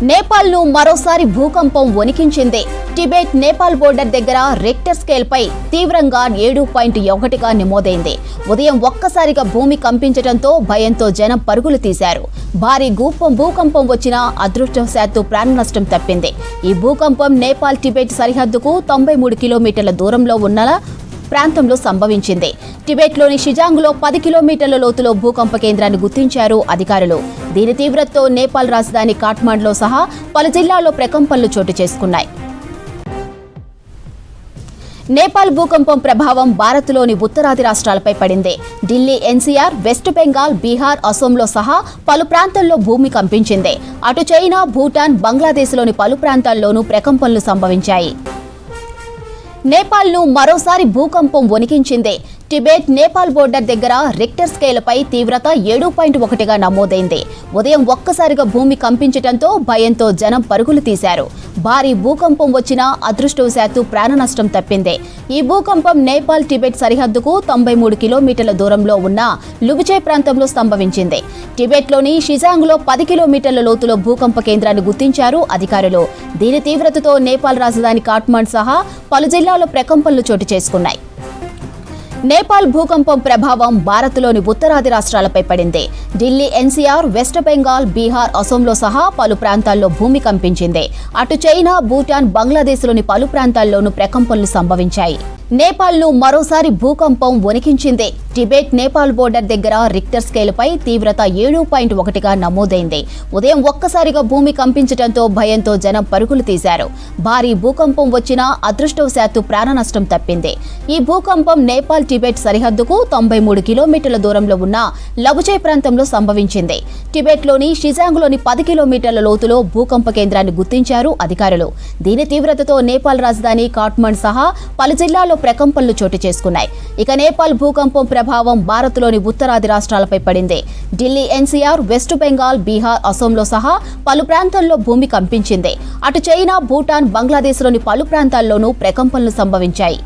నేపాల్ను మరోసారి భూకంపం వణికించింది. Tibet Nepal border దగ్గర రిక్టర్ స్కేల్పై తీవ్రంగా 7.1గా నమోదైంది. ఉదయం ఒక్కసారిగా భూమి కంపించడంతో భయంతో జనం పరుగులు తీశారు. భారీ భూకంపం వచ్చినా అదృష్టవశాత్తు ప్రాణ నష్టం తప్పింది. ఈ భూకంపం నేపాల్ టిబెట్ సరిహద్దుకు 93 కిలోమీటర్ల దూరంలో ఉన్న ప్రాంతంలో సంభవించింది. టిబెట్లోని షిజాంగ్లో 10 కిలోమీటర్ల లోతులో భూకంప కేంద్రాన్ని గుర్తించారు అధికారులు. దీని తీవ్రతతో నేపాల్ రాజధాని కాఠ్మండ్లో సహా పలు జిల్లాల్లో ప్రకంపనలు చోటు చేసుకున్నాయి. నేపాల్ భూకంపం ప్రభావం భారత్లోని ఉత్తరాది రాష్ట్రాలపై పడింది. ఢిల్లీ, ఎన్సీఆర్, వెస్ట్ బెంగాల్, బీహార్, అసోంలో సహా పలు ప్రాంతాల్లో భూమి కంపించింది. అటు చైనా, భూటాన్, బంగ్లాదేశ్లోని పలు ప్రాంతాల్లోనూ ప్రకంపనలు సంభవించాయి. నేపాల్ను మరోసారి భూకంపం వణికించింది. టిబెట్ నేపాల్ బోర్డర్ దగ్గర రిక్టర్ స్కేల్పై తీవ్రత 7.1గా నమోదైంది. ఉదయం ఒక్కసారిగా భూమి కంపించడంతో భయంతో జనం పరుగులు తీశారు. భారీ భూకంపం వచ్చినా అదృష్టవశాత్తు ప్రాణ నష్టం తప్పింది. ఈ భూకంపం నేపాల్ టిబెట్ సరిహద్దుకు 93 కిలోమీటర్ల దూరంలో ఉన్న లుబుచే ప్రాంతంలో సంభవించింది. టిబెట్లోని షిజాంగ్లో 10 కిలోమీటర్ల లోతులో భూకంప కేంద్రాన్ని గుర్తించారు అధికారులు. దీని తీవ్రతతో నేపాల్ రాజధాని కాఠ్మండ్ సహా పలు జిల్లాల్లో ప్రకంపనలు చోటు చేసుకున్నాయి. నేపాల్ భూకంపం ప్రభావం భారత్లోని ఉత్తరాది రాష్ట్రాలపై పడింది. ఢిల్లీ, ఎన్సీఆర్, వెస్ట్ బెంగాల్, బీహార్, అసోంలో సహా పలు ప్రాంతాల్లో భూమి కంపించింది. అటు చైనా, భూటాన్, బంగ్లాదేశ్లోని పలు ప్రాంతాల్లోనూ ప్రకంపనలు సంభవించాయి. నేపాల్ను మరోసారి భూకంపం వణికించింది. టిబెట్ నేపాల్ బోర్డర్ దగ్గర రిక్టర్ స్కేల్పై తీవ్రత 7.1గా నమోదైంది. ఉదయం ఒక్కసారిగా భూమి కంపించడంతో భయంతో జనం పరుగులు తీశారు. భారీ భూకంపం వచ్చినా అదృష్టవశాత్తు ప్రాణ నష్టం తప్పింది. ఈ భూకంపం నేపాల్ టిబెట్ సరిహద్దుకు 93 కిలోమీటర్ల దూరంలో ఉన్న లబుచే ప్రాంతంలో సంభవించింది. టిబెట్లోని షిజాంగ్లోని 10 కిలోమీటర్ల లోతులో భూకంప కేంద్రాన్ని గుర్తించారు అధికారులు. దీని తీవ్రతతో నేపాల్ రాజధాని కాఠ్మండ్ సహా పలు జిల్లాల్లో ప్రకంపనలు చోటు చేసుకున్నాయి. ఇక నేపాల్ భూకంపం ప్రభావం భారత్లోని ఉత్తరాది రాష్ట్రాలపై పడింది. ఢిల్లీ, ఎన్సీఆర్, వెస్ట్ బెంగాల్, బీహార్, అసోంలో సహా పలు ప్రాంతాల్లో భూమి కంపించింది. అటు చైనా, భూటాన్, బంగ్లాదేశ్లోని పలు ప్రాంతాల్లోనూ ప్రకంపనలు సంభవించాయి.